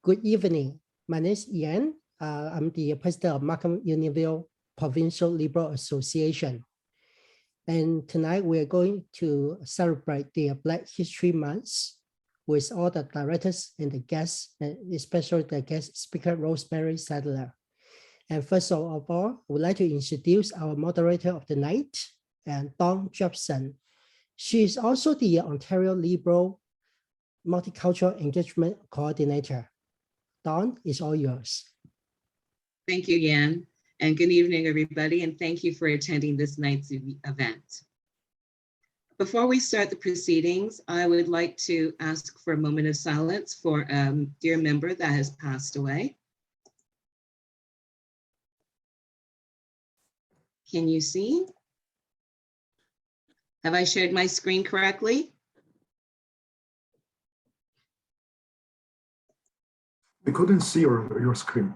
Good evening. My name is Ian. I'm the president of Markham Unionville Provincial Liberal Association. And tonight we're going to celebrate the Black History Month with all the directors and the guests, and especially the guest speaker, Rosemary Sadlier. And first of all, I would like to introduce our moderator of the night, and Dawn Jepson. She is also the Ontario Liberal Multicultural Engagement Coordinator. Dawn, it's all yours. Thank you, Yan, and good evening, everybody, and thank you for attending this night's event. Before we start the proceedings, I would like to ask for a moment of silence for a dear member that has passed away. Can you see? Have I shared my screen correctly? We couldn't see your screen.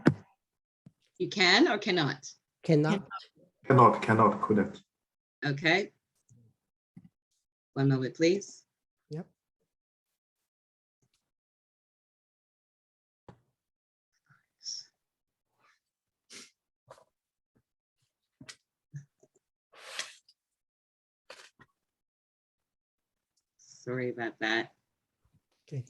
You can or cannot? Cannot. Couldn't. Okay. One moment, please. Yep. Sorry about that. Okay.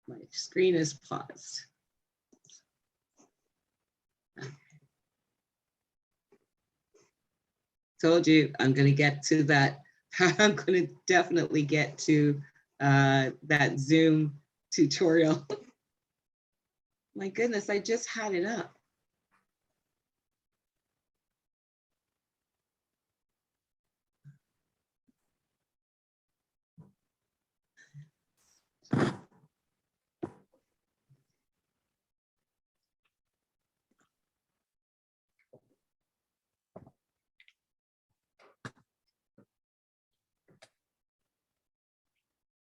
My screen is paused. Okay. Told you I'm going to get to that. I'm going to definitely get to that Zoom tutorial. My goodness, I just had it up.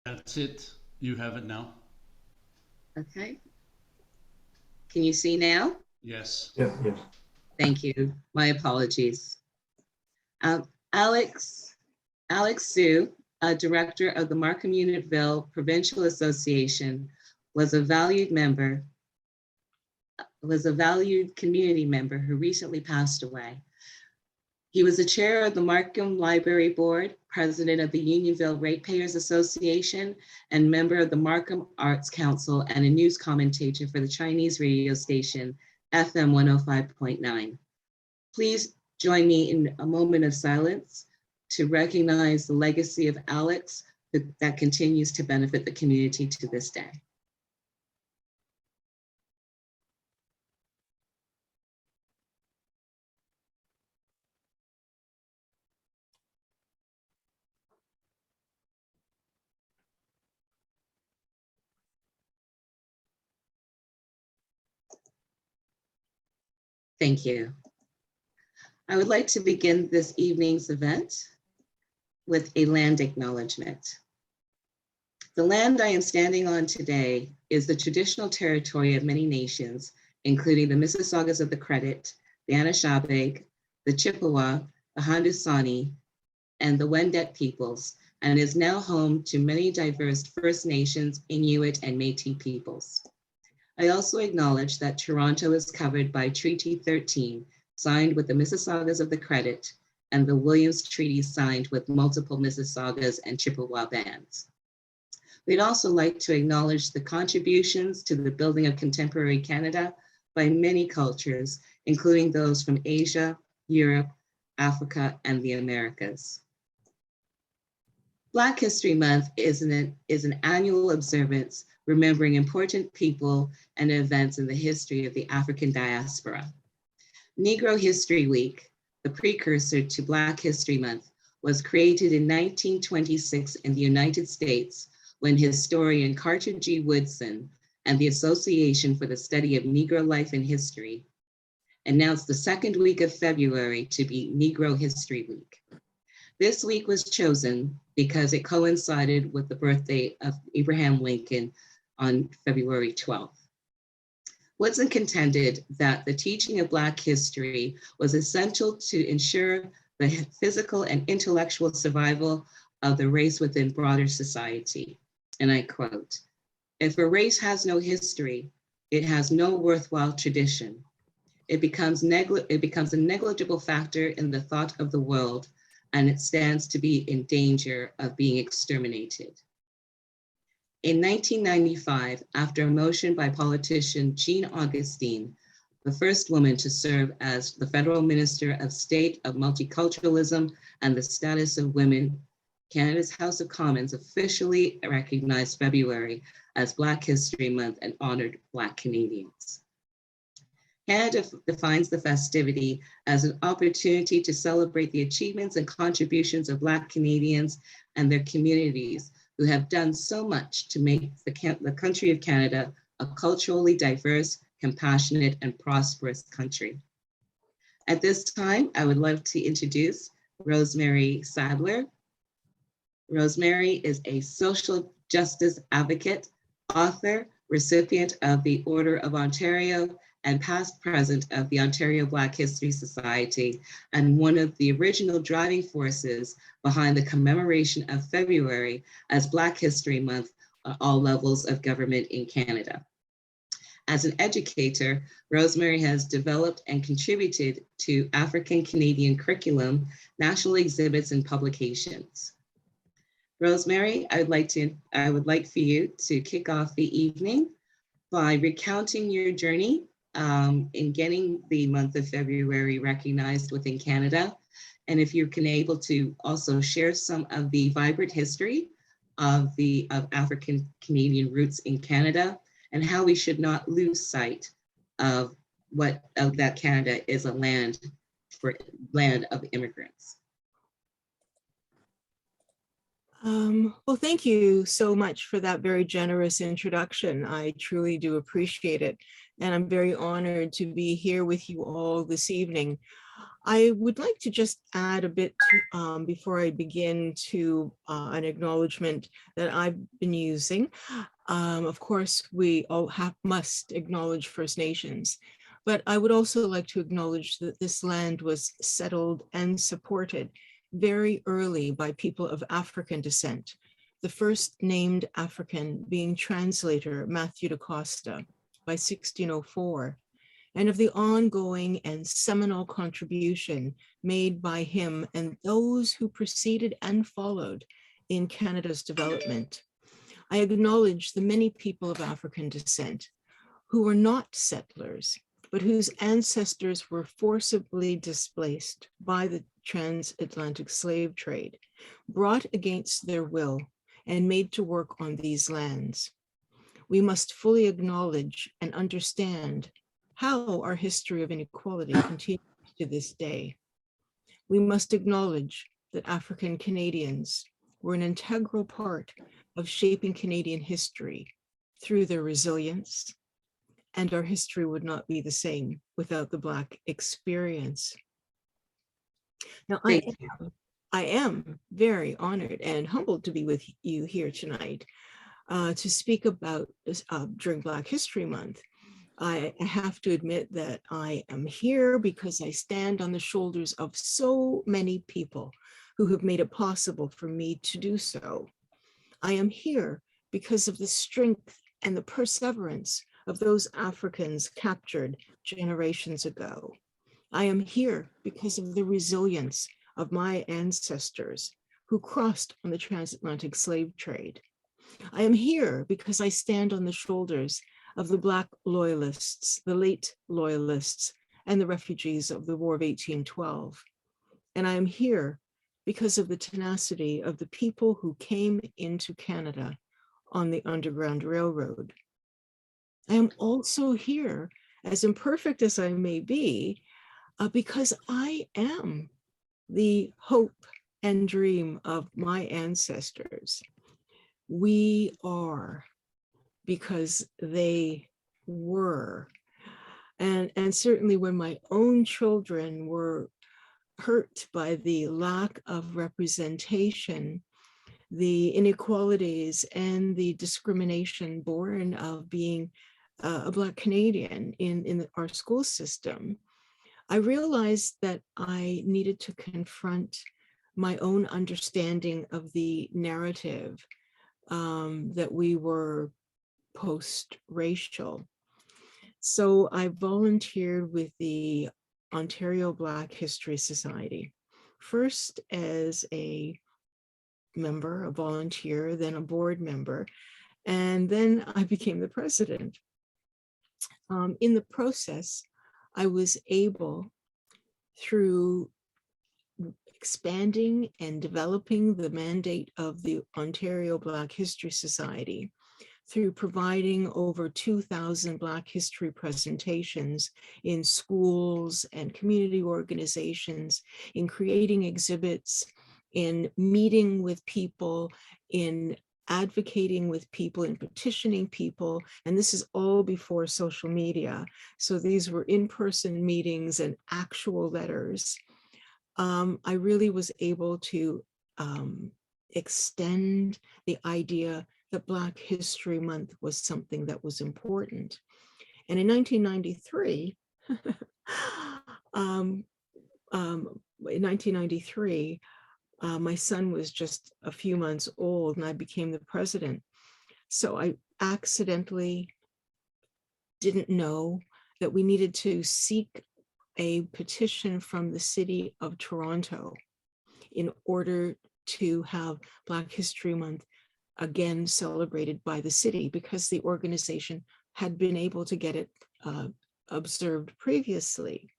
That's it. You have it now. Okay. Can you see now? Yes. Yes. Thank you. My apologies. Alex Sue, director of the Markham Unionville Provincial Association, was a valued community member who recently passed away. He was the chair of the Markham Library Board, president of the Unionville Ratepayers Association, and member of the Markham Arts Council, and a news commentator for the Chinese radio station FM 105.9. Please join me in a moment of silence to recognize the legacy of Alex that continues to benefit the community to this day. Thank you. I would like to begin this evening's event with a land acknowledgement. The land I am standing on today is the traditional territory of many nations, including the Mississaugas of the Credit, the Anishinaabe, the Chippewa, the Haudenosaunee, and the Wendat peoples, and is now home to many diverse First Nations, Inuit, and Métis peoples. I also acknowledge that Toronto is covered by Treaty 13, signed with the Mississaugas of the Credit, and the Williams Treaty signed with multiple Mississaugas and Chippewa bands. We'd also like to acknowledge the contributions to the building of contemporary Canada by many cultures, including those from Asia, Europe, Africa, and the Americas. Black History Month is an annual observance remembering important people and events in the history of the African diaspora. Negro History Week, the precursor to Black History Month, was created in 1926 in the United States when historian Carter G. Woodson and the Association for the Study of Negro Life and History announced the second week of February to be Negro History Week. This week was chosen because it coincided with the birthday of Abraham Lincoln on February 12th. Woodson contended that the teaching of Black history was essential to ensure the physical and intellectual survival of the race within broader society. And I quote, "If a race has no history, it has no worthwhile tradition. It becomes a negligible factor in the thought of the world, and it stands to be in danger of being exterminated." In 1995, after a motion by politician Jean Augustine, the first woman to serve as the Federal Minister of State of Multiculturalism and the Status of Women, Canada's House of Commons officially recognized February as Black History Month and honored Black Canadians. Canada defines the festivity as an opportunity to celebrate the achievements and contributions of Black Canadians and their communities who have done so much to make the country of Canada a culturally diverse, compassionate, and prosperous country. At this time, I would love to introduce Rosemary Sadlier. Rosemary is a social justice advocate, author, recipient of the Order of Ontario, and past president of the Ontario Black History Society, and one of the original driving forces behind the commemoration of February as Black History Month at all levels of government in Canada. As an educator, Rosemary has developed and contributed to African Canadian curriculum, national exhibits, and publications. Rosemary, I would like for you to kick off the evening by recounting your journey in getting the month of February recognized within Canada. And if you can able to also share some of the vibrant history of African Canadian roots in Canada and how we should not lose sight of that Canada is a land of immigrants. Well, thank you so much for that very generous introduction. I truly do appreciate it. And I'm very honored to be here with you all this evening. I would like to just add a bit before I begin to an acknowledgement that I've been using. Of course, we all must acknowledge First Nations, but I would also like to acknowledge that this land was settled and supported very early by people of African descent, the first named African being translator Matthew da Costa by 1604, and of the ongoing and seminal contribution made by him and those who preceded and followed in Canada's development. I acknowledge the many people of African descent who were not settlers, but whose ancestors were forcibly displaced by the transatlantic slave trade, brought against their will, and made to work on these lands. We must fully acknowledge and understand how our history of inequality continues to this day. We must acknowledge that African Canadians were an integral part of shaping Canadian history through their resilience, and our history would not be the same without the Black experience. Now, I am very honored and humbled to be with you here tonight to speak about during Black History Month. I have to admit that I am here because I stand on the shoulders of so many people who have made it possible for me to do so. I am here because of the strength and the perseverance of those Africans captured generations ago. I am here because of the resilience of my ancestors who crossed on the transatlantic slave trade. I am here because I stand on the shoulders of the Black loyalists, the late loyalists, and the refugees of the War of 1812. And I am here because of the tenacity of the people who came into Canada on the Underground Railroad. I am also here, as imperfect as I may be, because I am the hope and dream of my ancestors. We are because they were. And certainly when my own children were hurt by the lack of representation, the inequalities and the discrimination born of being a Black Canadian in our school system, I realized that I needed to confront my own understanding of the narrative, that we were post-racial. So I volunteered with the Ontario Black History Society, first as a member, a volunteer, then a board member, and then I became the president. In the process, I was able, through expanding and developing the mandate of the Ontario Black History Society, through providing over 2,000 Black history presentations in schools and community organizations, in creating exhibits, in meeting with people, in advocating with people, in petitioning people. And this is all before social media. So these were in-person meetings and actual letters. I really was able to extend the idea that Black History Month was something that was important. And in 1993, my son was just a few months old and I became the president. So I accidentally didn't know that we needed to seek a petition from the city of Toronto in order to have Black History Month again celebrated by the city, because the organization had been able to get it observed previously.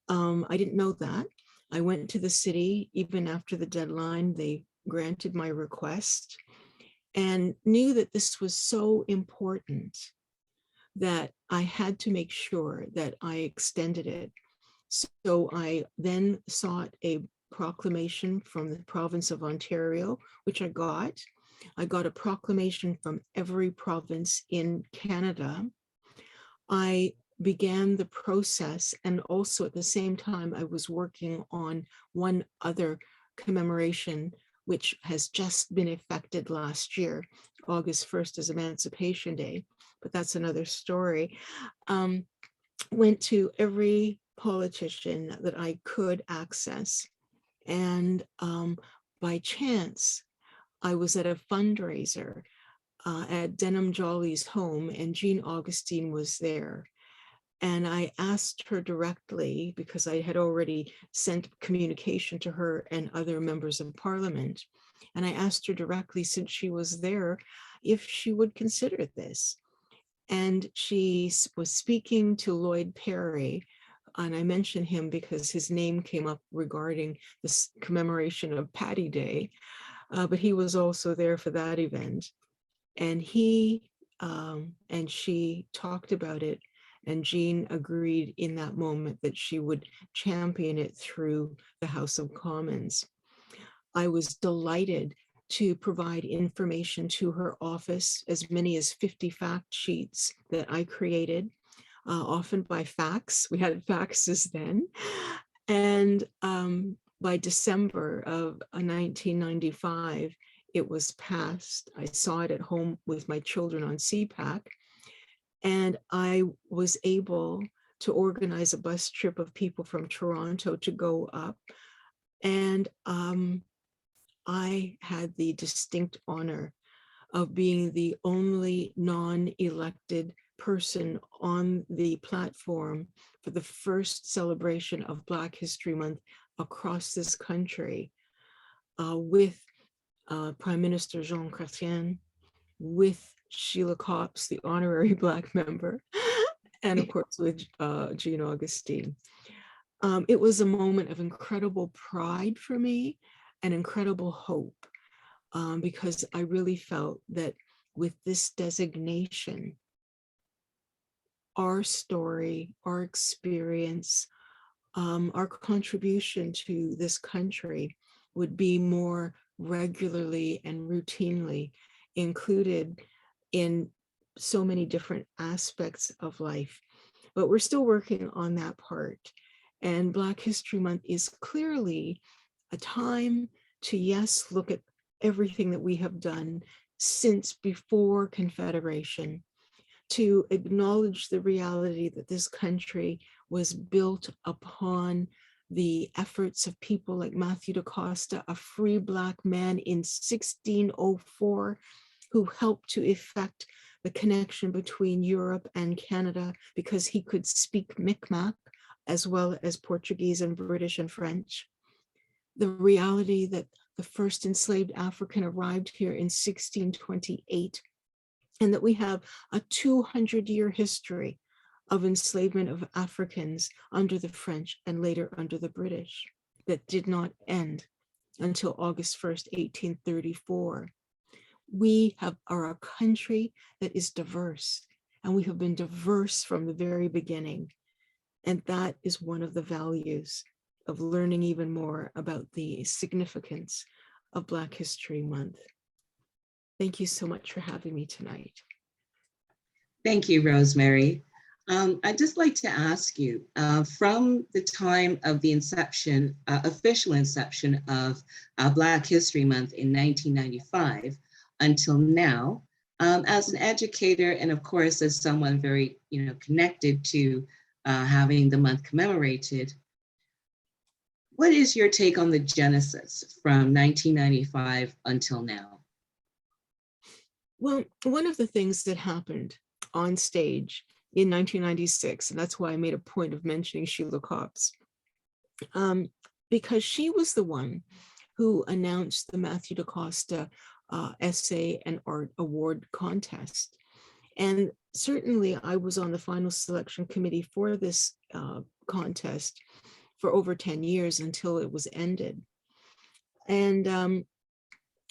I didn't know that. I went to the city even after the deadline. They granted my request and knew that this was so important that I had to make sure that I extended it. So I then sought a proclamation from the province of Ontario, which I got. I got a proclamation from every province in Canada. I began the process, and also at the same time, I was working on one other commemoration, which has just been effected last year. August 1st is Emancipation Day, but that's another story. Went to every politician that I could access. And by chance, I was at a fundraiser at Denham Jolly's home, and Jean Augustine was there. And I asked her directly, because I had already sent communication to her and other members of parliament. And I asked her directly, since she was there, if she would consider this. And she was speaking to Lloyd Perry, and I mention him because his name came up regarding this commemoration of Paddy Day, but he was also there for that event. And he and she talked about it, and Jean agreed in that moment that she would champion it through the House of Commons. I was delighted to provide information to her office, as many as 50 fact sheets that I created, often by fax. We had faxes then. And by December of 1995, it was passed. I saw it at home with my children on CPAC. And I was able to organize a bus trip of people from Toronto to go up. And I had the distinct honor of being the only non-elected person on the platform for the first celebration of Black History Month across this country, with Prime Minister Jean Chrétien, with Sheila Copps, the honorary Black member, and of course with Jean Augustine. It was a moment of incredible pride for me and incredible hope, because I really felt that with this designation, our story, our experience, our contribution to this country would be more regularly and routinely included in so many different aspects of life. But we're still working on that part. And Black History Month is clearly a time to, yes, look at everything that we have done since before Confederation, to acknowledge the reality that this country was built upon the efforts of people like Matthew da Costa, a free Black man in 1604, who helped to effect the connection between Europe and Canada because he could speak Mi'kmaq as well as Portuguese and British and French. The reality that the first enslaved African arrived here in 1628, and that we have a 200-year history of enslavement of Africans under the French and later under the British that did not end until August 1st, 1834. We are a country that is diverse, and we have been diverse from the very beginning. And that is one of the values of learning even more about the significance of Black History Month. Thank you so much for having me tonight. Thank you, Rosemary. I'd just like to ask you, from the time of the inception, official inception of Black History Month in 1995 until now, as an educator and of course as someone very connected to having the month commemorated, what is your take on the genesis from 1995 until now? Well, one of the things that happened on stage in 1996, and that's why I made a point of mentioning Sheila Copps, because she was the one who announced the Matthew da Costa Essay and Art Award contest. And certainly I was on the final selection committee for this contest for over 10 years until it was ended. And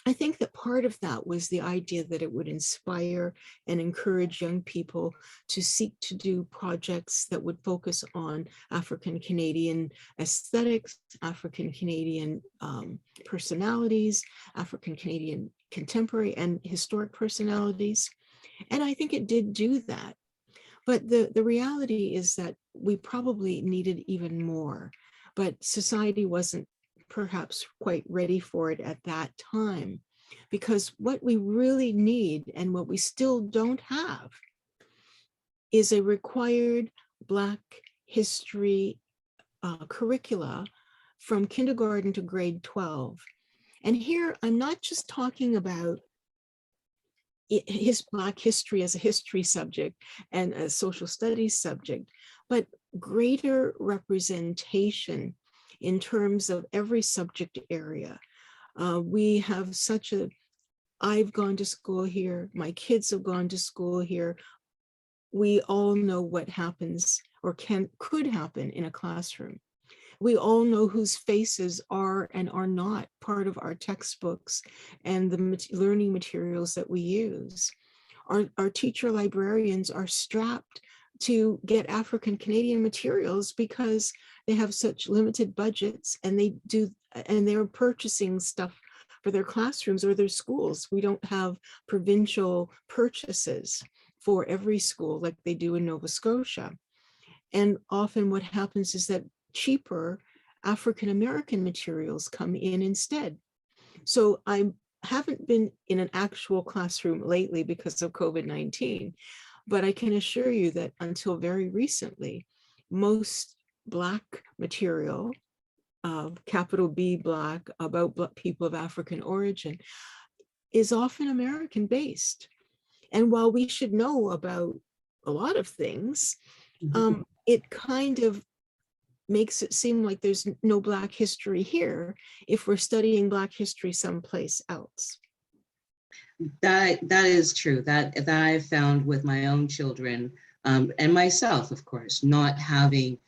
I think that part of that was the idea that it would inspire and encourage young people to seek to do projects that would focus on African Canadian aesthetics, African Canadian personalities, African Canadian contemporary and historic personalities. And I think it did do that. But the reality is that we probably needed even more, but society wasn't perhaps quite ready for it at that time, because what we really need and what we still don't have is a required Black history curricula from kindergarten to grade 12. And here I'm not just talking about his Black history as a history subject and a social studies subject, but greater representation in terms of every subject area. We have I've gone to school here, my kids have gone to school here. We all know what happens or could happen in a classroom. We all know whose faces are and are not part of our textbooks and the learning materials that we use. Our teacher librarians are strapped to get African Canadian materials because they have such limited budgets, and they're purchasing stuff for their classrooms or their schools. We don't have provincial purchases for every school like they do in Nova Scotia. And often what happens is that cheaper African American materials come in instead. So I haven't been in an actual classroom lately because of COVID-19, but I can assure you that until very recently, most Black material, capital B Black, about people of African origin, is often American based. And while we should know about a lot of things, it kind of makes it seem like there's no Black history here if we're studying Black history someplace else. That is true. That I've found with my own children and myself, of course, not having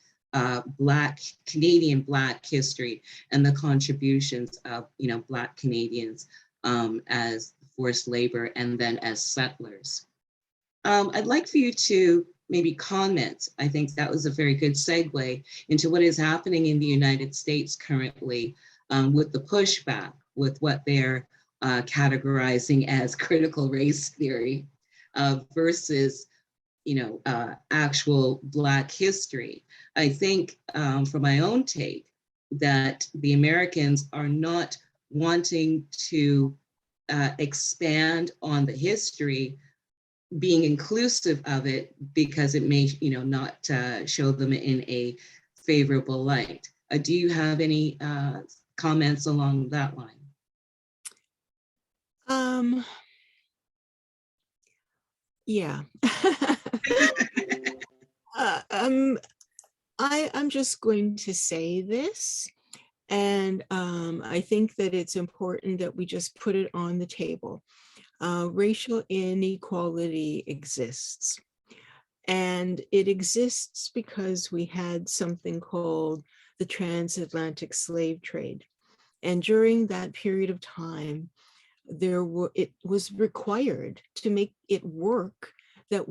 Canadian Black history and the contributions of Black Canadians as forced labor and then as settlers. I'd like for you to maybe comment. I think that was a very good segue into what is happening in the United States currently with the pushback, with what they're categorizing as critical race theory versus, actual Black history. I think from my own take that the Americans are not wanting to expand on the history being inclusive of it because it may, not show them in a favorable light. Do you have any comments along that line? Yeah. I'm just going to say this, and I think that it's important that we just put it on the table. Racial inequality exists, and it exists because we had something called the transatlantic slave trade. And during that period of time, it was required to make it work that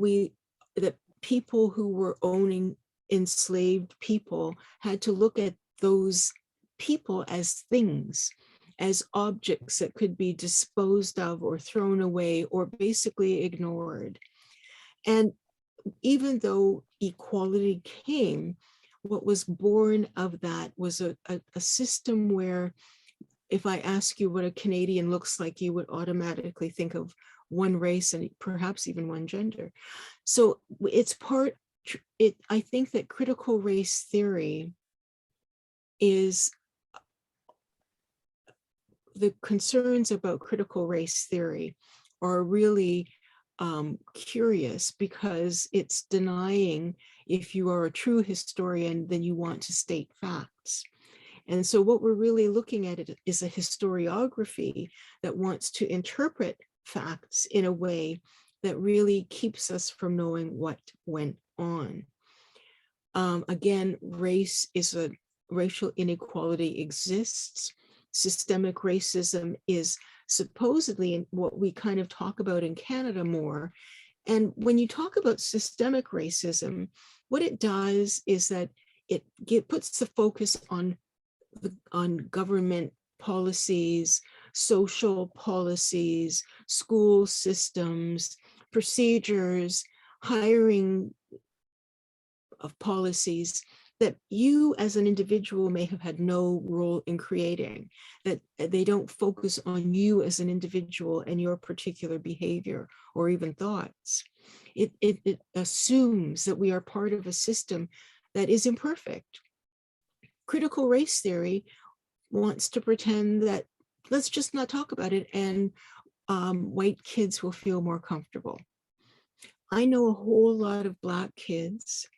people who were owning enslaved people had to look at those people as things, as objects that could be disposed of or thrown away or basically ignored. And even though equality came, what was born of that was a system where, if I ask you what a Canadian looks like, you would automatically think of one race and perhaps even one gender. So it's I think that critical race theory is, the concerns about critical race theory are really curious, because it's denying, if you are a true historian, then you want to state facts. And so what we're really looking at it is a historiography that wants to interpret facts in a way that really keeps us from knowing what went on. Again, racial inequality exists. Systemic racism is supposedly what we kind of talk about in Canada more. And when you talk about systemic racism, what it does is that it puts the focus on government policies, social policies, school systems, procedures, hiring of policies that you as an individual may have had no role in creating, that they don't focus on you as an individual and your particular behavior or even thoughts. It assumes that we are part of a system that is imperfect. Critical race theory wants to pretend that let's just not talk about it, and white kids will feel more comfortable. I know a whole lot of Black kids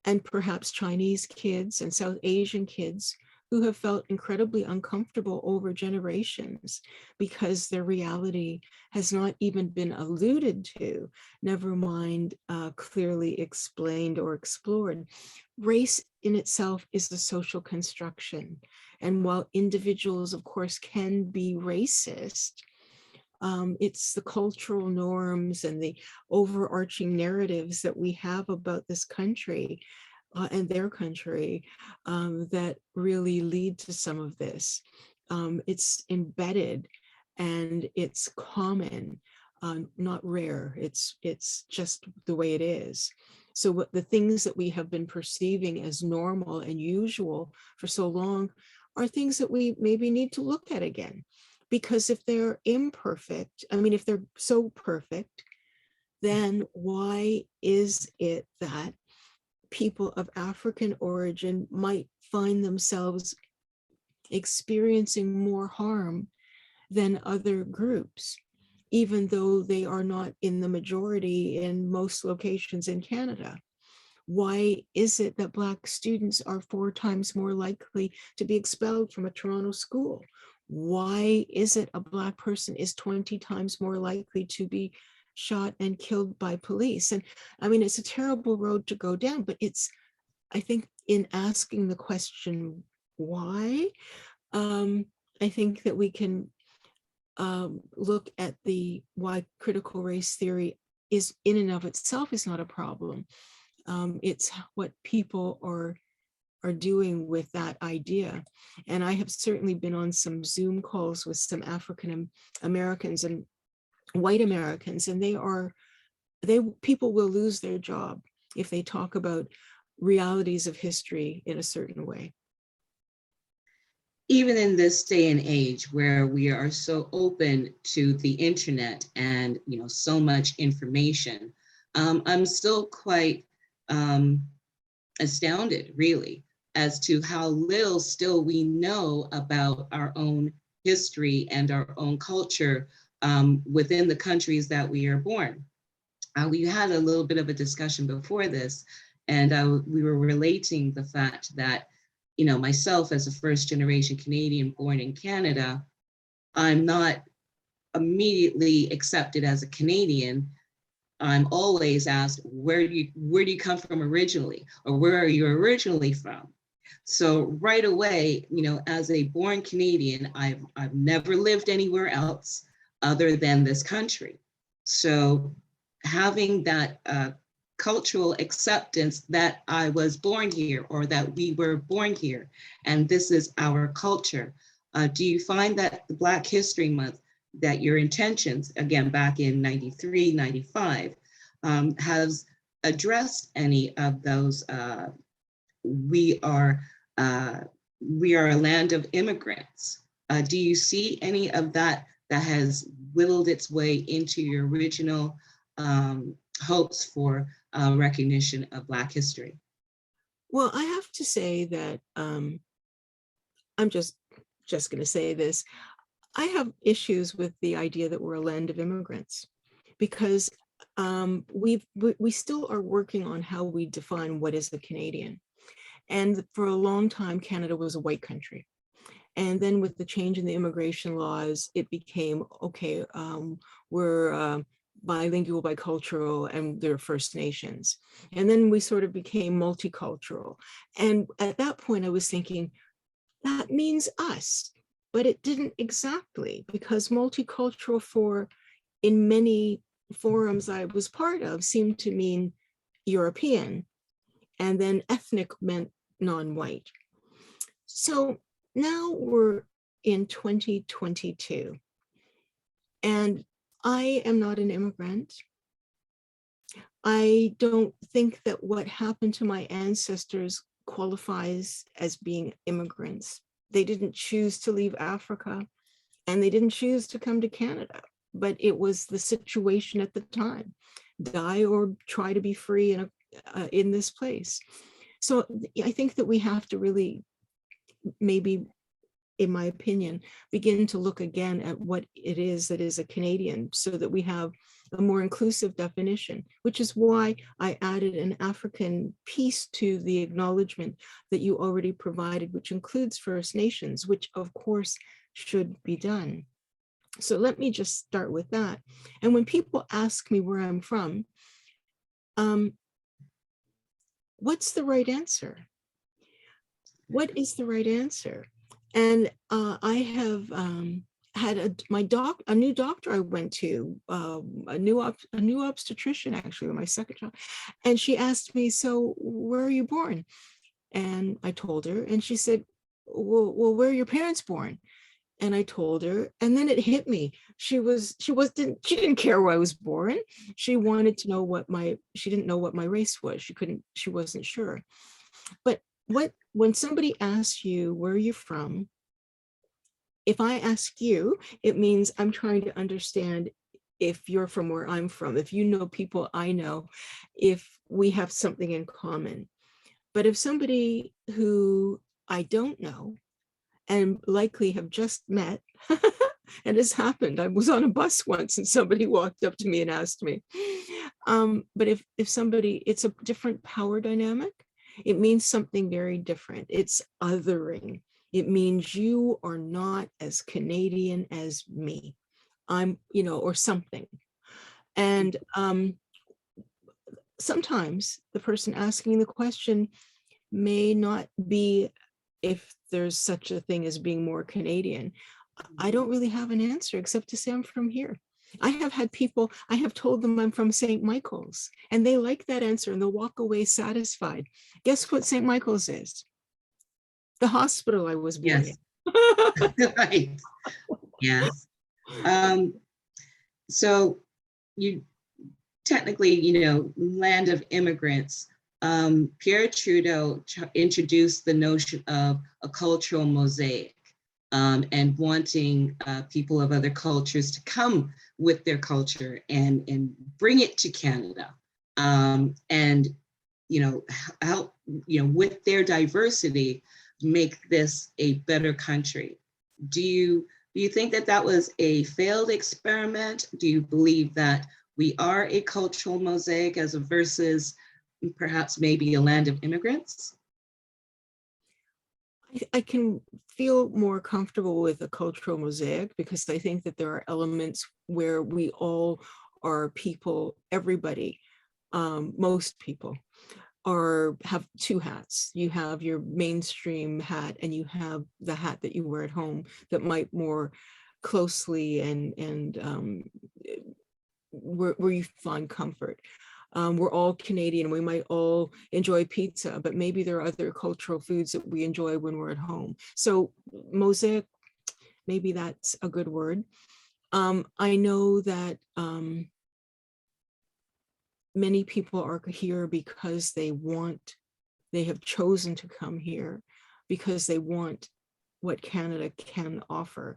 and perhaps Chinese kids and South Asian kids who have felt incredibly uncomfortable over generations because their reality has not even been alluded to, never mind clearly explained or explored. Race in itself is a social construction. And while individuals, of course, can be racist, it's the cultural norms and the overarching narratives that we have about this country and their country that really lead to some of this. It's embedded and it's common, not rare. It's just the way it is. So what the things that we have been perceiving as normal and usual for so long are things that we maybe need to look at again. Because if they're imperfect, I mean, if they're so perfect, then why is it that people of African origin might find themselves experiencing more harm than other groups, even though they are not in the majority in most locations in Canada? Why is it that Black students are 4 times more likely to be expelled from a Toronto school? Why is it a Black person is 20 times more likely to be shot and killed by police? And I mean, it's a terrible road to go down, but it's, I think, in asking the question, why, I think that we can look at why critical race theory is in and of itself is not a problem. It's what people are doing with that idea. And I have certainly been on some Zoom calls with some African Americans and white Americans, and people will lose their job if they talk about realities of history in a certain way. even in this day and age where we are so open to the internet and so much information, I'm still quite astounded, really, as to how little still we know about our own history and our own culture within the countries that we are born. We had a little bit of a discussion before this, and we were relating the fact that, myself as a first generation Canadian born in Canada, I'm not immediately accepted as a Canadian. I'm always asked, where do you come from originally? Or where are you originally from? So right away, as a born Canadian, I've never lived anywhere else other than this country. So having that cultural acceptance that I was born here, or that we were born here, and this is our culture. Do you find that the Black History Month, that your intentions, again, back in 93, 95, has addressed any of those? We are a land of immigrants. Do you see any of that has whittled its way into your original hopes for recognition of Black history? Well, I have to say that I'm just going to say this. I have issues with the idea that we're a land of immigrants, because we still are working on how we define what is a Canadian. And for a long time, Canada was a white country. And then with the change in the immigration laws, it became, okay, we're bilingual, bicultural, and they're First Nations. And then we sort of became multicultural. And at that point, I was thinking, that means us. But it didn't exactly, because multicultural in many forums I was part of seemed to mean European, and then ethnic meant non-white. So now we're in 2022, and I am not an immigrant. I don't think that what happened to my ancestors qualifies as being immigrants. They didn't choose to leave Africa, and they didn't choose to come to Canada, but it was the situation at the time: die or try to be free in this place. So I think that we have to really, maybe, in my opinion, begin to look again at what it is that is a Canadian, so that we have a more inclusive definition, which is why I added an African piece to the acknowledgement that you already provided, which includes First Nations, which of course should be done. So let me just start with that. And when people ask me where I'm from, what's the right answer? What is the right answer? And I have had a new doctor I went to, a new obstetrician, actually, with my second child. And she asked me, so where are you born? And I told her, and she said, well, where are your parents born? And I told her, and then it hit me. She didn't care where I was born. She wanted to know she didn't know what my race was. She wasn't sure. But when somebody asks you, where are you from? If I ask you, it means I'm trying to understand if you're from where I'm from, if you know people I know, if we have something in common. But if somebody who I don't know and likely have just met, and it's happened, I was on a bus once and somebody walked up to me and asked me. But if somebody, it's a different power dynamic, it means something very different. It's othering. It means you are not as Canadian as me. I'm, or something. And sometimes the person asking the question may not be if there's such a thing as being more Canadian. I don't really have an answer except to say I'm from here. I have had people, I have told them I'm from St. Michael's, and they like that answer and they'll walk away satisfied. Guess what St. Michael's is? The hospital I was born in. Right. Yes. So you technically, land of immigrants. Pierre Trudeau introduced the notion of a cultural mosaic. and wanting people of other cultures to come with their culture and bring it to Canada, and help with their diversity make this a better country. Do you think that that was a failed experiment? Do you believe that we are a cultural mosaic as a versus perhaps maybe a land of immigrants? I can feel more comfortable with a cultural mosaic because I think that there are elements where we all are people, everybody, most people have two hats. You have your mainstream hat and you have the hat that you wear at home that might more closely and where you find comfort. We're all Canadian. We might all enjoy pizza, but maybe there are other cultural foods that we enjoy when we're at home. So mosaic, maybe that's a good word. I know that many people are here because they have chosen to come here because they want what Canada can offer.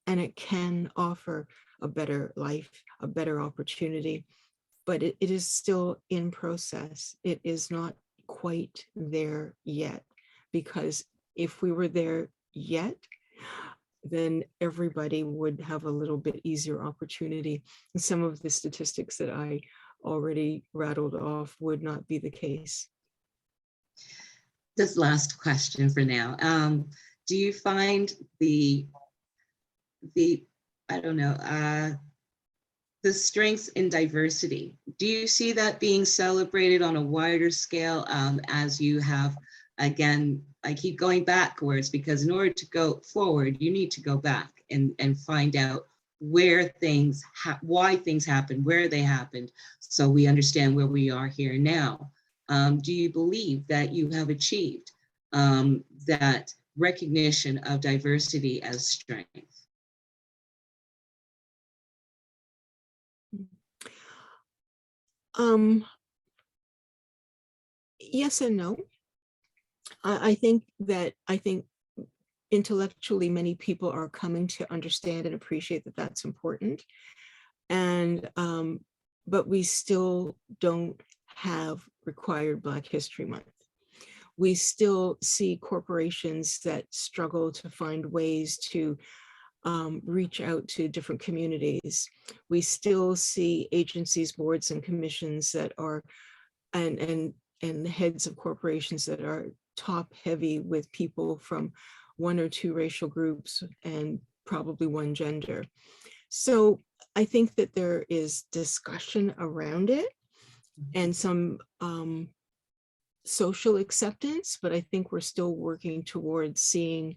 And it can offer a better life, a better opportunity, but it is still in process. It is not quite there yet, because if we were there yet, then everybody would have a little bit easier opportunity. And some of the statistics that I already rattled off would not be the case. This last question for now. Do you find the strengths in diversity, do you see that being celebrated on a wider scale as you have, again, I keep going backwards because in order to go forward, you need to go back and find out where things, why things happened, where they happened, so we understand where we are here now. Do you believe that you have achieved that recognition of diversity as strength? Yes and no. I think intellectually many people are coming to understand and appreciate that that's important. And but we still don't have required Black History Month. We still see corporations that struggle to find ways to reach out to different communities. We still see agencies, boards, and commissions that are, and heads of corporations that are top heavy with people from one or two racial groups and probably one gender. So I think that there is discussion around it and some social acceptance, but I think we're still working towards seeing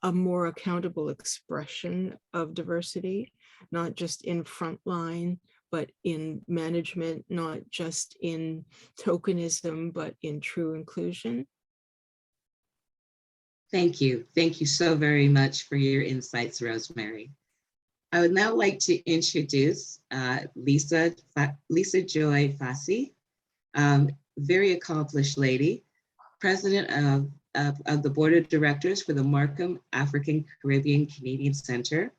a more accountable expression of diversity, not just in frontline, but in management, not just in tokenism, but in true inclusion. Thank you. Thank you so very much for your insights, Rosemary. I would now like to introduce Lisa Joy Fassi, very accomplished lady, president of the board of directors for the Markham African Caribbean Canadian Center,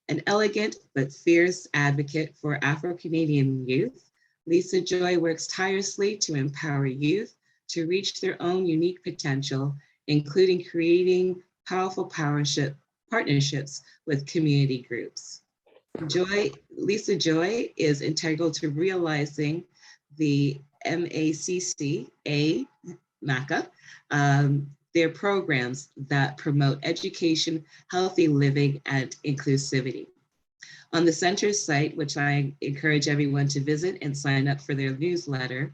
an elegant but fierce advocate for Afro-Canadian youth. Lisa Joy works tirelessly to empower youth to reach their own unique potential, including creating powerful partnerships with community groups. Lisa Joy is integral to realizing the MACCA, their programs that promote education, healthy living, and inclusivity. On the center's site, which I encourage everyone to visit and sign up for their newsletter,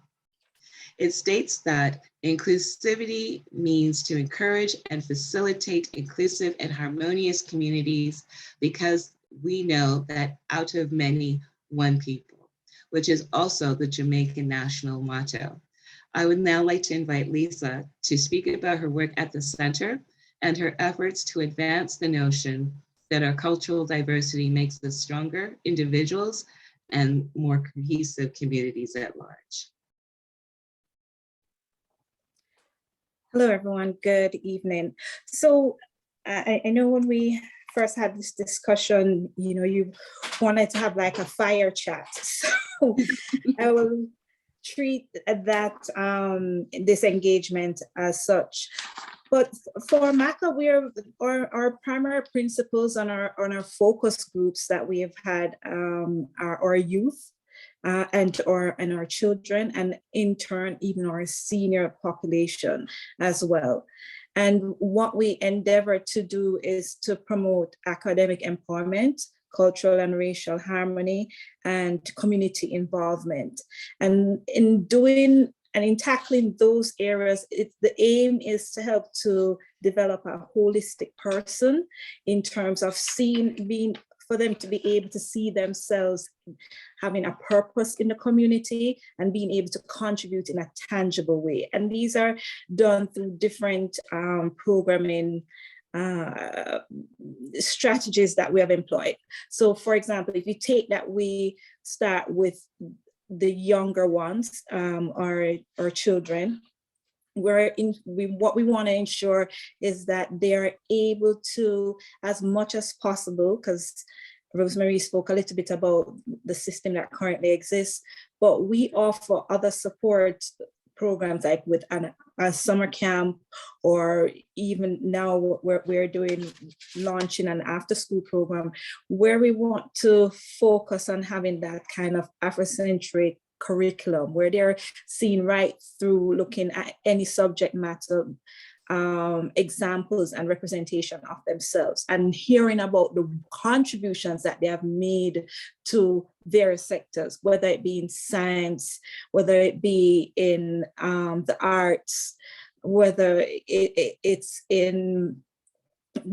it states that inclusivity means to encourage and facilitate inclusive and harmonious communities because we know that out of many, one people, which is also the Jamaican national motto. I would now like to invite Lisa to speak about her work at the center and her efforts to advance the notion that our cultural diversity makes us stronger individuals and more cohesive communities at large. Hello, everyone. Good evening. So I know when we first had this discussion, you wanted to have like a fire chat. So I will treat that this engagement as such. But for MACCA, our primary principles on our focus groups that we have had are our youth and our children, and in turn, even our senior population as well. And what we endeavor to do is to promote academic empowerment, cultural and racial harmony, and community involvement. And in doing and in tackling those areas, the aim is to help to develop a holistic person in terms of for them to be able to see themselves having a purpose in the community and being able to contribute in a tangible way. And these are done through different programming strategies that we have employed. So for example, if you take that, we start with the younger ones, our children, what we want to ensure is that they're able to, as much as possible, because Rosemary spoke a little bit about the system that currently exists, but we offer other support programs like with a summer camp, or even now we're launching an after school program where we want to focus on having that kind of Afrocentric curriculum where they're seen right through looking at any subject matter examples and representation of themselves, and hearing about the contributions that they have made to various sectors, whether it be in science, whether it be in the arts, whether it's in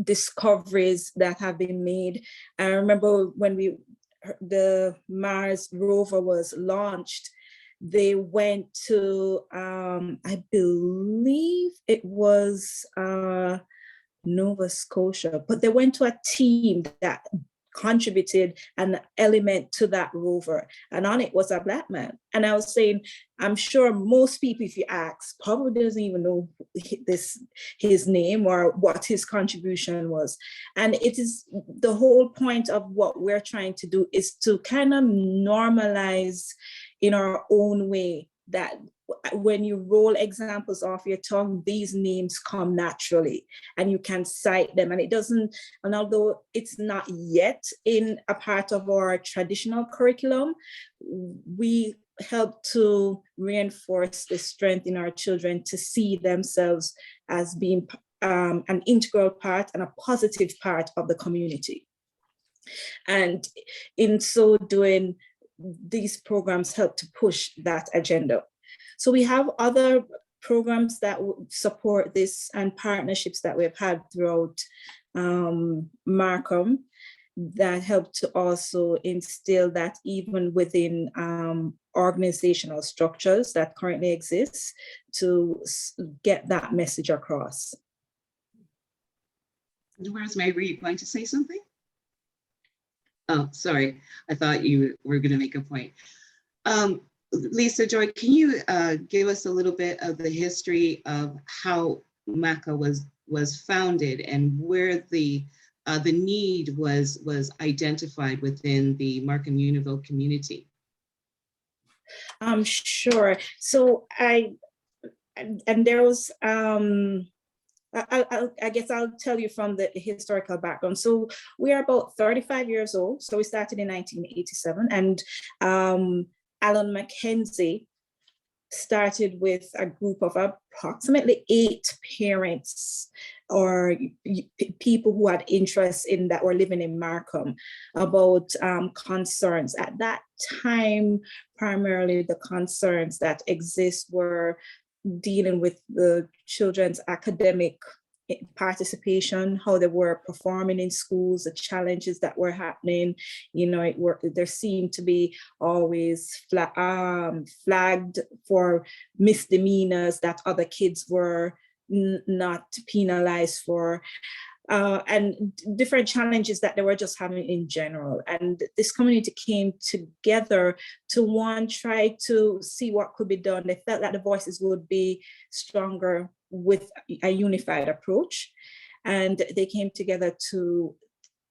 discoveries that have been made. I remember when the Mars rover was launched, they went to, I believe it was Nova Scotia, but they went to a team that contributed an element to that rover, and on it was a Black man. And I was saying, I'm sure most people, if you ask, probably doesn't even know his name or what his contribution was. And it is the whole point of what we're trying to do is to kind of normalize in our own way that when you roll examples off your tongue, these names come naturally and you can cite them. And although it's not yet in a part of our traditional curriculum, we help to reinforce the strength in our children to see themselves as being an integral part and a positive part of the community. And in so doing, these programs help to push that agenda. So we have other programs that support this and partnerships that we've had throughout Markham that help to also instill that even within organizational structures that currently exist to get that message across. Rosemary, were you going to say something? Oh, sorry. I thought you were going to make a point. Lisa Joy, can you give us a little bit of the history of how MACCA was founded and where the need was identified within the Markham Unionville community? Sure. So there was, I guess I'll tell you from the historical background. So we are about 35 years old. So we started in 1987, and Alan Mackenzie started with a group of approximately 8 parents or people who had interests in that were living in Markham about concerns. At that time, primarily the concerns that exist were dealing with the children's academic participation, how they were performing in schools, the challenges that were happening. You know, there seemed to be always flagged for misdemeanors that other kids were not penalized for, and different challenges that they were just having in general. And this community came together to try to see what could be done. They felt that the voices would be stronger with a unified approach. and they came together to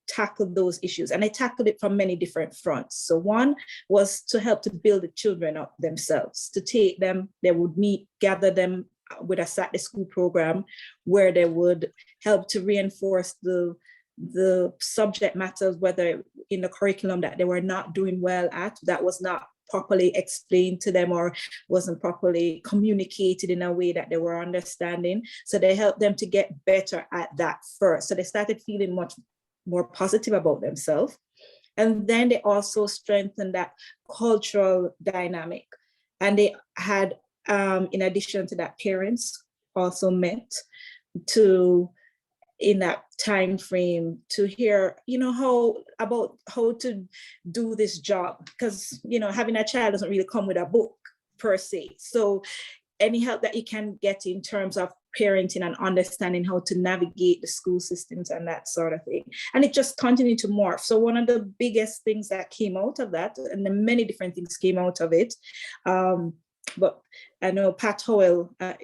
tackle those issues, and they tackled it from many different fronts. So one was to help to build the children up themselves, to take them, they would meet, gather them with a Saturday school program where they would help to reinforce the subject matters, whether in the curriculum that they were not doing well at, that was not properly explained to them or wasn't properly communicated in a way that they were understanding. So they helped them to get better at that first. So they started feeling much more positive about themselves. And then they also strengthened that cultural dynamic. And they had, in addition to that, parents also met to, in that time frame, to hear, how to do this job, because having a child doesn't really come with a book per se. So any help that you can get in terms of parenting and understanding how to navigate the school systems and that sort of thing. And it just continued to morph. So one of the biggest things that came out of that, and then many different things came out of it, but I know Pat Howell, I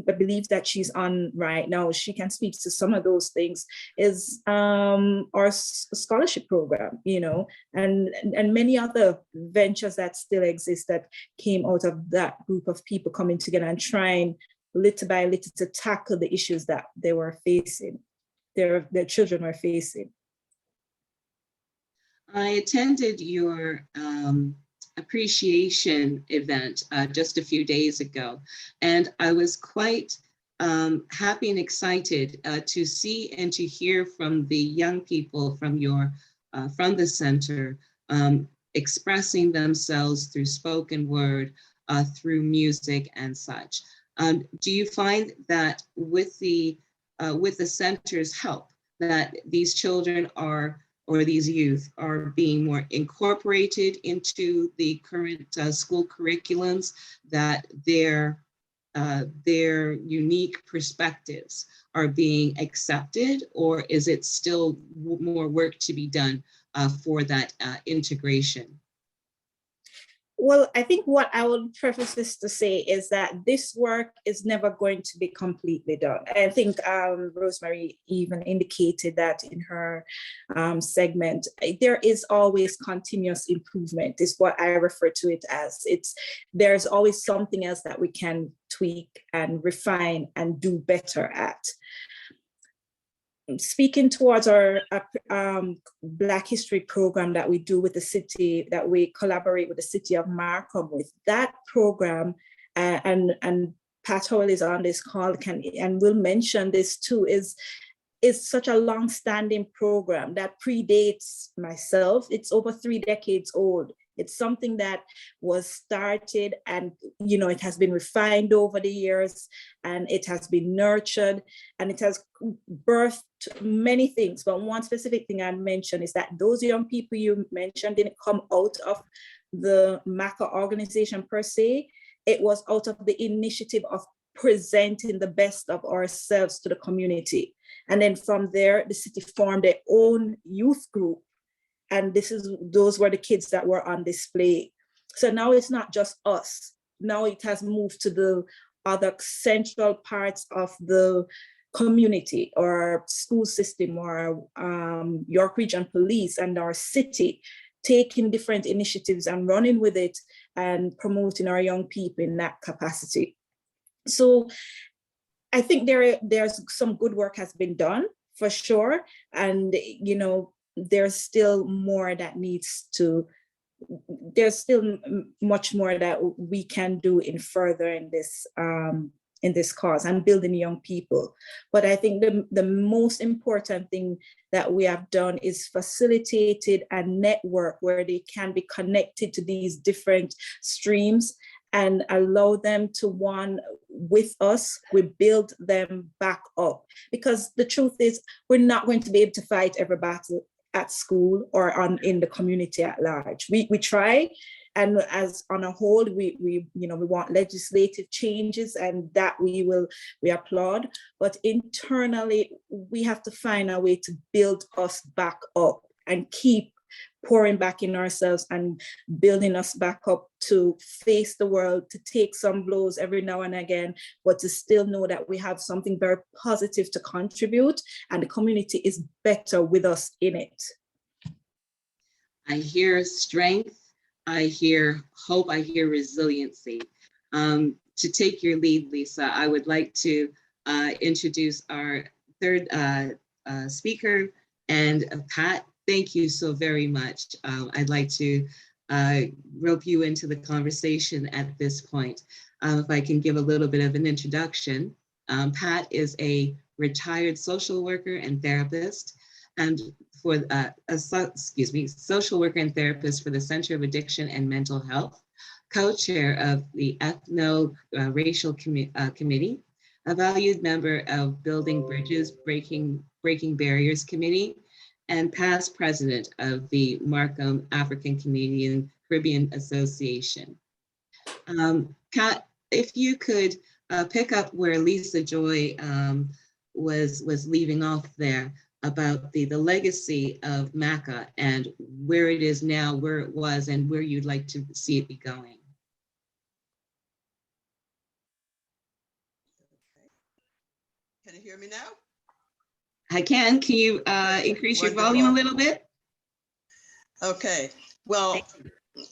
believe that she's on right now, she can speak to some of those things, is our scholarship program, and many other ventures that still exist that came out of that group of people coming together and trying little by little to tackle the issues that they were facing, their children were facing. I attended your appreciation event just a few days ago, and I was quite happy and excited to see and to hear from the young people from the center expressing themselves through spoken word, through music and such. Do you find that with the center's help, that these children or these youth are being more incorporated into the current school curriculums, that their unique perspectives are being accepted, or is it still more work to be done for that integration? Well, I think what I would preface this to say is that this work is never going to be completely done. I think Rosemary even indicated that in her segment. There is always continuous improvement, is what I refer to it as. There's always something else that we can tweak and refine and do better at. Speaking towards our Black History program that we do with the city, that we collaborate with the city of Markham with, that program, and Pat Howell is on this call and will mention this too, is such a long-standing program that predates myself. It's over 3 decades old. It's something that was started and, it has been refined over the years, and it has been nurtured, and it has birthed many things. But one specific thing I mentioned is that those young people you mentioned didn't come out of the MACCA organization per se. It was out of the initiative of presenting the best of ourselves to the community. And then from there, the city formed their own youth group. And those were the kids that were on display. So now it's not just us. Now it has moved to the other central parts of the community or school system or York Region Police and our city, taking different initiatives and running with it and promoting our young people in that capacity. So I think there's some good work has been done for sure. And, there's still more that there's still much more that we can do in furthering this cause and building young people. But I think the most important thing that we have done is facilitated a network where they can be connected to these different streams and allow them to with us, we build them back up. Because the truth is, we're not going to be able to fight every battle at school or in the community at large. We try, and as on a whole, we want legislative changes, and that we applaud. But internally, we have to find a way to build us back up and keep pouring back in ourselves and building us back up to face the world, to take some blows every now and again, but to still know that we have something very positive to contribute and the community is better with us in it. I hear strength, I hear hope, I hear resiliency. To take your lead, Lisa, I would like to introduce our third speaker, and Pat, thank you so very much. I'd like to rope you into the conversation at this point. If I can give a little bit of an introduction. Pat is a retired social worker and therapist, and for social worker and therapist for the Center of Addiction and Mental Health, co-chair of the Ethno-Racial Committee, a valued member of Building Bridges, Breaking Barriers Committee, and past president of the Markham African Canadian Caribbean Association. Kat, if you could pick up where Lisa Joy was leaving off there about the legacy of MACCA and where it is now, where it was, and where you'd like to see it be going. Can you hear me now? I can. Can you increase your volume a little bit? Okay. Well,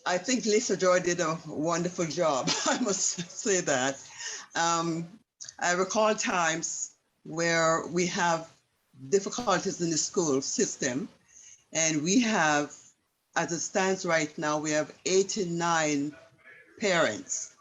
I think Lisa Joy did a wonderful job. I must say that. I recall times where we have difficulties in the school system, and we have, as it stands right now, we have 89 parents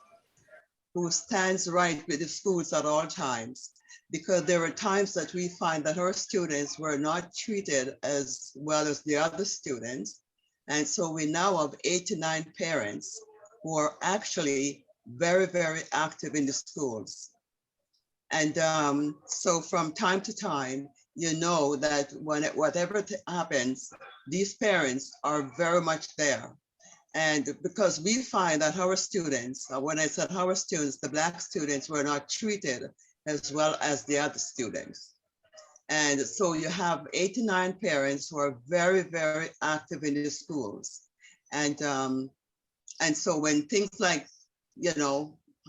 who stands right with the schools at all times, because there were times that we find that our students were not treated as well as the other students. And so we now have 89 parents who are actually very, very active in the schools. And so from time to time, you know that whatever happens, these parents are very much there. And because we find that our students, when I said our students, the Black students were not treated as well as the other students. And so you have 89 parents who are very, very active in the schools. And so when things like,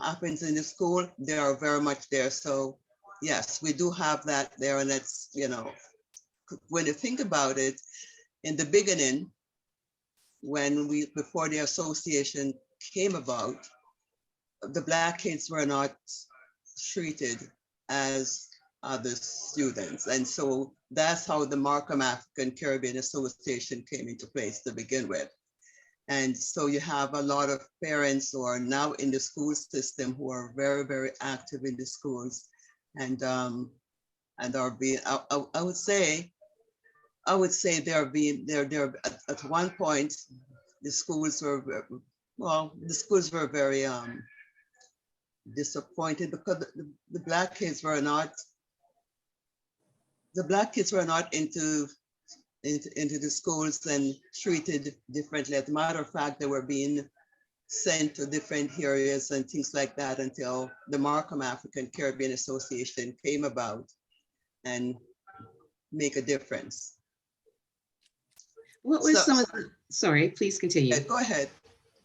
happens in the school, they are very much there. So yes, we do have that there. And it's, when you think about it, in the beginning, before the association came about, the Black kids were not treated as other students. And so that's how the Markham African Caribbean Association came into place to begin with. And so you have a lot of parents who are now in the school system who are very, very active in the schools, and are being, I would say they're at one point, the schools were very disappointed because the Black kids were not into the schools and treated differently. As a matter of fact, they were being sent to different areas and things like that until the Markham African Caribbean Association came about and make a difference. What was some of the, sorry, please continue. Go ahead.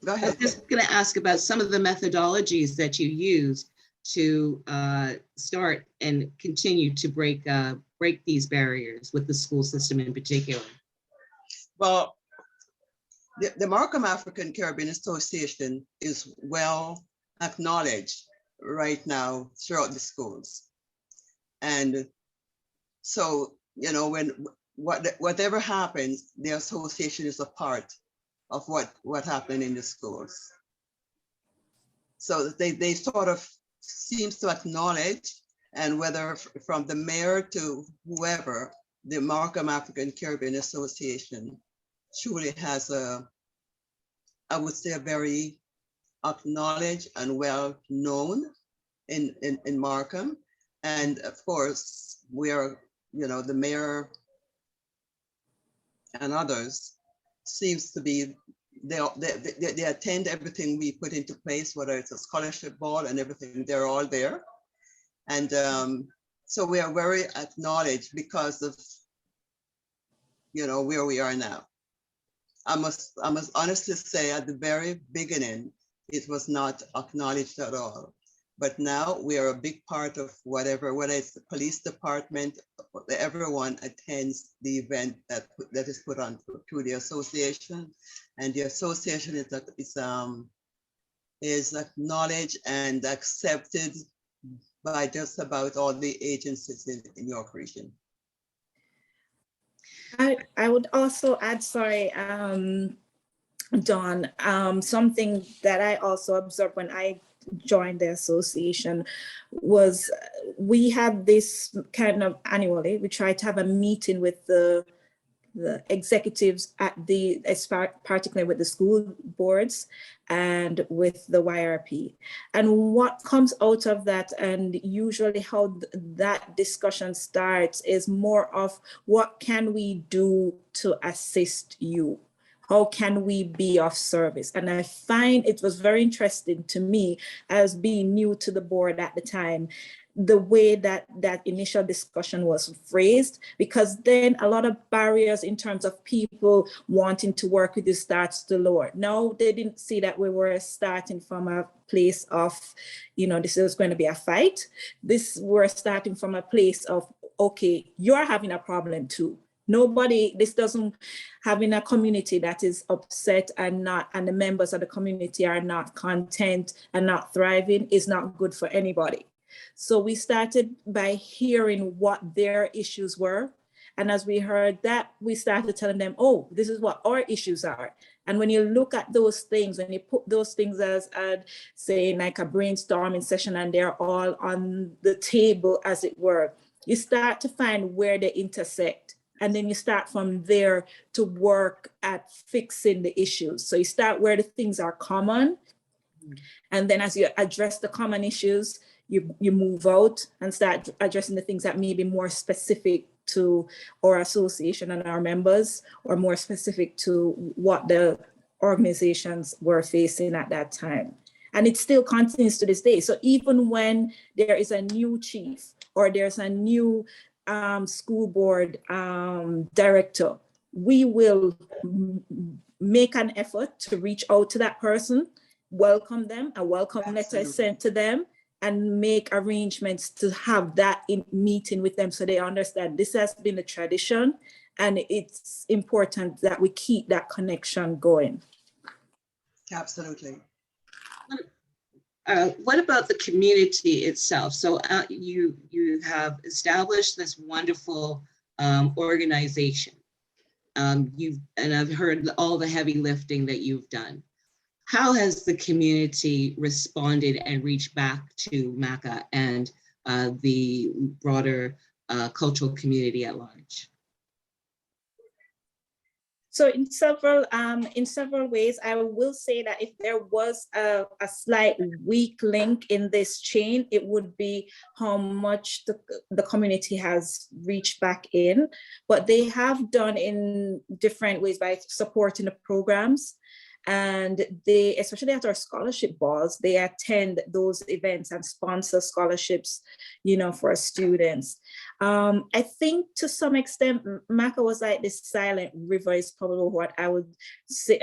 Go I ahead. was just going to ask about some of the methodologies that you used to start and continue to break these barriers with the school system in particular. Well, the Markham African Caribbean Association is well acknowledged right now throughout the schools. And so, whatever happens, the association is a part of what happened in the schools. So they sort of seems to acknowledge, and whether from the mayor to whoever, the Markham African Caribbean Association truly has I would say, a very acknowledged and well known in Markham. And of course, we are, the mayor and others seems to be, they attend everything we put into place, whether it's a scholarship ball and everything, they're all there. And so we are very acknowledged because of, where we are now. I must honestly say at the very beginning, it was not acknowledged at all. But now we are a big part of whatever, whether it's the police department, everyone attends the event that is put on through the association. And the association is acknowledged and accepted by just about all the agencies in York Region. I would also add, sorry, Dawn, something that I also observed when I joined the association was we had this kind of annually, we try to have a meeting with the executives at particularly with the school boards and with the YRP. And what comes out of that, and usually how that discussion starts, is more of what can we do to assist you? How can we be of service? And I find it was very interesting to me as being new to the board at the time, the way that initial discussion was phrased, because then a lot of barriers in terms of people wanting to work with you starts to lower. No, they didn't see that we were starting from a place of, this is going to be a fight. We're starting from a place of, okay, you're having a problem too. This doesn't, having a community that is upset and the members of the community are not content and not thriving is not good for anybody. So we started by hearing what their issues were. And as we heard that, we started telling them, oh, this is what our issues are. And when you look at those things, when you put those things as say like a brainstorming session and they're all on the table, as it were, you start to find where they intersect. And then you start from there to work at fixing the issues. So you start where the things are common. And then as you address the common issues, you move out and start addressing the things that may be more specific to our association and our members, or more specific to what the organizations were facing at that time. And it still continues to this day. So even when there is a new chief or there's a new school board director, we will make an effort to reach out to that person, welcome them, a welcome letter is sent to them, and make arrangements to have that meeting with them so they understand this has been a tradition and it's important that we keep that connection going. Absolutely. What about the community itself? So you have established this wonderful organization. And I've heard all the heavy lifting that you've done. How has the community responded and reached back to MACCA and the broader cultural community at large? So in several ways, I will say that if there was a slight weak link in this chain, it would be how much the community has reached back in. But they have done in different ways by supporting the programs. And they, especially at our scholarship balls, they attend those events and sponsor scholarships, for our students. I think to some extent, MACCA was like this silent river is probably what I would say,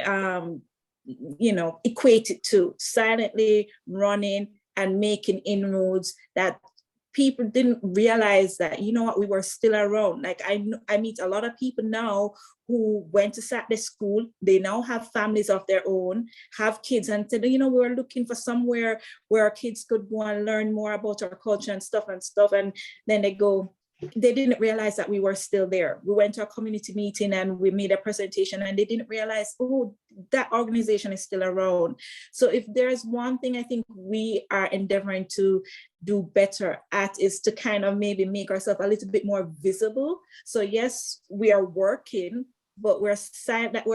equate it to, silently running and making inroads that people didn't realize that, we were still around. Like I meet a lot of people now who went to Sadlier school. They now have families of their own, have kids, and said, we were looking for somewhere where our kids could go and learn more about our culture and stuff. And then they didn't realize that we were still there. We went to a community meeting and we made a presentation and they didn't realize, oh, that organization is still around. So if there's one thing I think we are endeavoring to do better at is to kind of maybe make ourselves a little bit more visible. So yes, we are working, but we're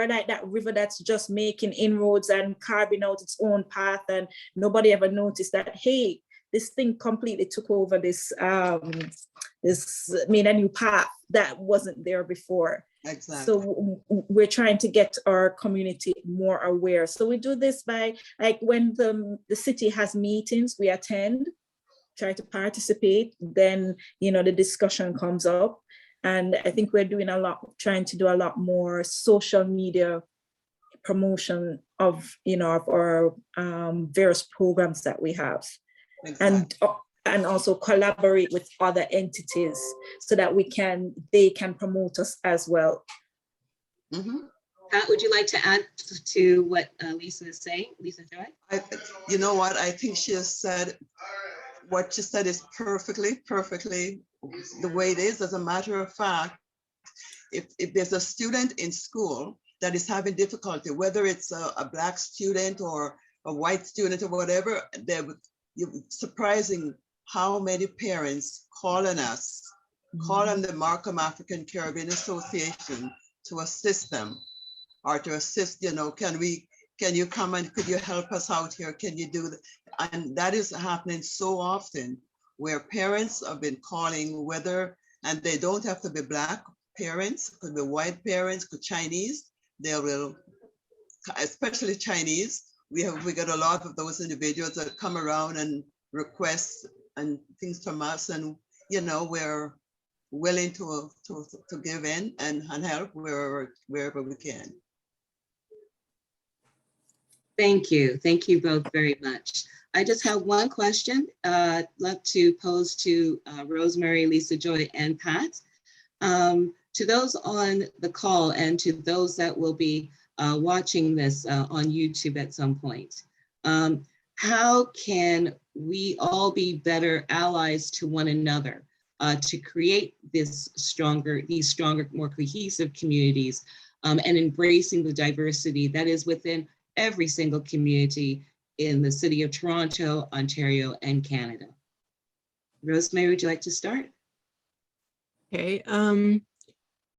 like that river that's just making inroads and carving out its own path, and nobody ever noticed that, hey, this thing completely took over this made a new path that wasn't there before. Exactly. So we're trying to get our community more aware. So we do this by, like, when the city has meetings, we attend, try to participate, then, the discussion comes up. And I think we're doing trying to do a lot more social media promotion of, of our various programs that we have. Exactly. And also collaborate with other entities so that they can promote us as well. Mhm. Pat, would you like to add to what Lisa is saying? Lisa Joy? You know what? I think she has said, what she said is perfectly the way it is. As a matter of fact, if there's a student in school that is having difficulty, whether it's a Black student or a white student or whatever, surprising how many parents calling us, calling the Markham African Caribbean Association to assist them, or to assist, can you come and could you help us out here? Can you do that? And that is happening so often, where parents have been calling, and they don't have to be Black parents, could be white parents, could Chinese, they will, especially Chinese. We got a lot of those individuals that come around and request and things from us, and we're willing to give in and help wherever we can. Thank you. Thank you both very much. I just have one question left to pose to Rosemary, Lisa Joy, and Pat. To those on the call and to those that will be watching this on YouTube at some point, how can we all be better allies to one another to create these stronger, more cohesive communities and embracing the diversity that is within every single community in the city of Toronto, Ontario, and Canada? Rosemary, would you like to start? Okay,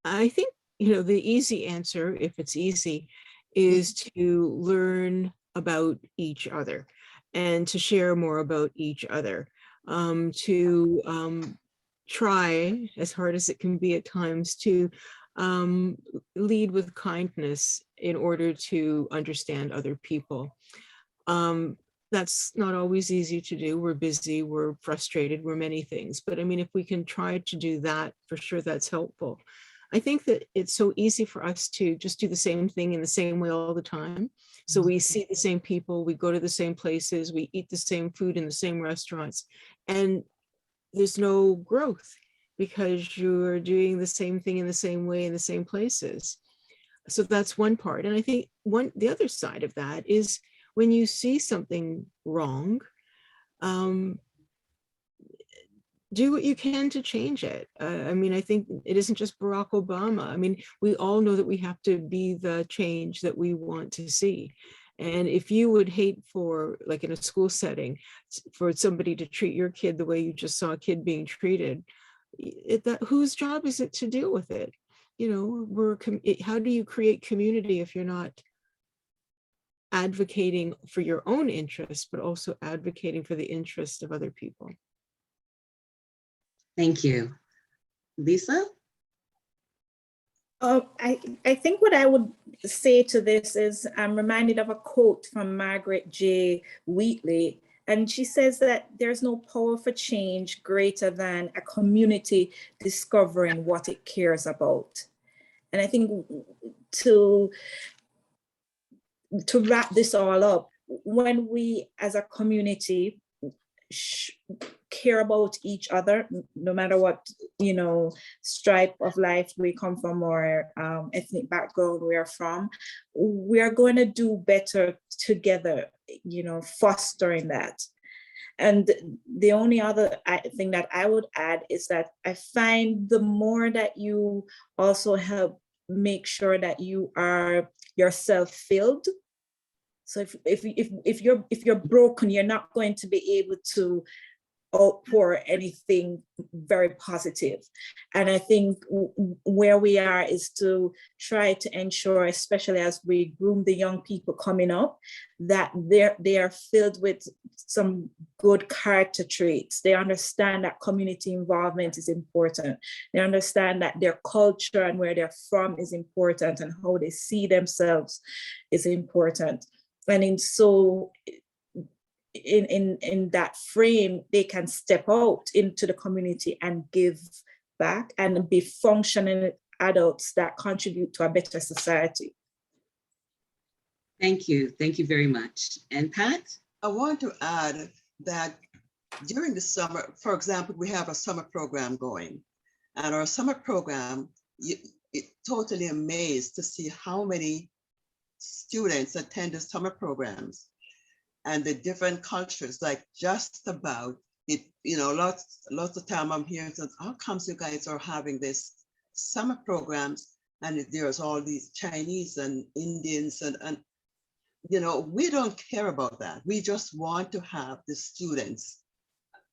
I think, the easy answer, if it's easy, is to learn about each other and to share more about each other, to try, as hard as it can be at times, to lead with kindness in order to understand other people. That's not always easy to do. We're busy, we're frustrated, we're many things. But I mean, if we can try to do that, for sure, that's helpful. I think that it's so easy for us to just do the same thing in the same way all the time. So we see the same people, we go to the same places, we eat the same food in the same restaurants, and there's no growth because you're doing the same thing in the same way in the same places. So that's one part. And I think the other side of that is when you see something wrong, do what you can to change it. I mean, I think it isn't just Barack Obama. I mean, we all know that we have to be the change that we want to see. And if you would hate for, like in a school setting, for somebody to treat your kid the way you just saw a kid being treated, whose job is it to deal with it? How do you create community if you're not advocating for your own interests, but also advocating for the interests of other people? Thank you. Lisa? I think what I would say to this is I'm reminded of a quote from Margaret J. Wheatley, and she says that there's no power for change greater than a community discovering what it cares about. And I think to wrap this all up, when we as a community care about each other, no matter what stripe of life we come from or ethnic background we are from, we are going to do better together, fostering that. And the only other thing that I would add is that I find the more that you also help make sure that you are yourself filled. So if you're broken, you're not going to be able to outpour anything very positive. And I think where we are is to try to ensure, especially as we groom the young people coming up, that they are filled with some good character traits. They understand that community involvement is important. They understand that their culture and where they're from is important, and how they see themselves is important. And in that frame, they can step out into the community and give back and be functioning adults that contribute to a better society. Thank you. Thank you very much. And Pat? I want to add that during the summer, for example, we have a summer program going, and our summer program, it totally amazed to see how many students attend the summer programs and the different cultures, like just about it, lots of time I'm hearing, how comes you guys are having this summer programs and there's all these Chinese and Indians and we don't care about that. We just want to have the students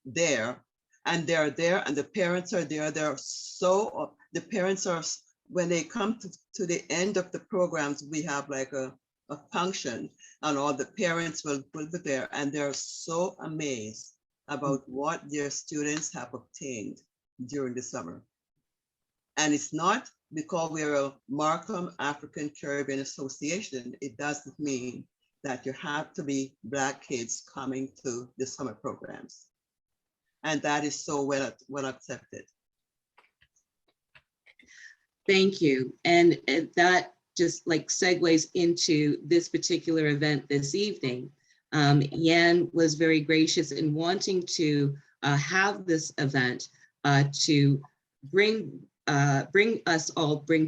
there, and they're there, and the parents are there. The parents are, when they come to the end of the programs, we have like a function, and all the parents will be there, and they're so amazed about what their students have obtained during the summer. And it's not because we're a Markham African Caribbean Association, it doesn't mean that you have to be Black kids coming to the summer programs. And that is so well accepted. Thank you. And that just like segues into this particular event this evening. Yan was very gracious in wanting to have this event to bring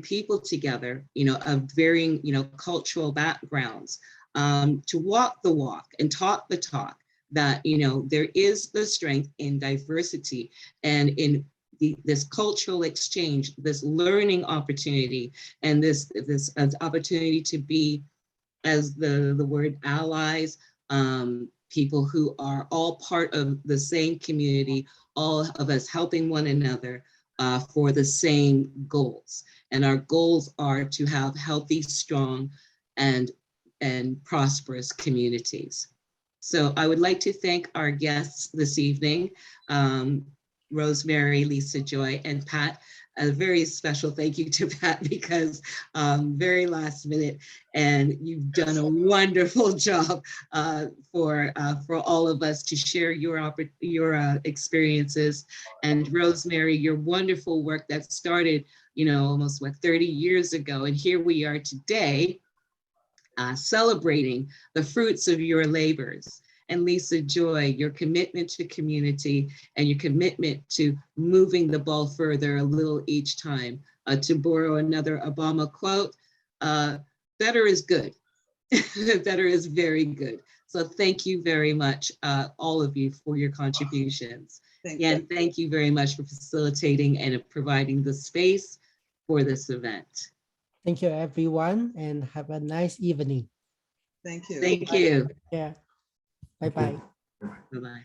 people together, of varying, cultural backgrounds, to walk the walk and talk the talk that, there is the strength in diversity and in this cultural exchange, this learning opportunity, and this opportunity to be, as the word allies, people who are all part of the same community, all of us helping one another for the same goals. And our goals are to have healthy, strong, and prosperous communities. So I would like to thank our guests this evening, Rosemary, Lisa Joy, and Pat. A very special thank you to Pat, because very last minute, and you've done a wonderful job for all of us to share your experiences. And Rosemary, your wonderful work that started, almost 30 years ago, and here we are today celebrating the fruits of your labors. And Lisa Joy, your commitment to community and your commitment to moving the ball further a little each time. To borrow another Obama quote, better is good. Better is very good. So thank you very much, all of you, for your contributions. And thank you very much for facilitating and providing the space for this event. Thank you, everyone, and have a nice evening. Thank you. Thank you. Yeah. Bye-bye. Bye-bye.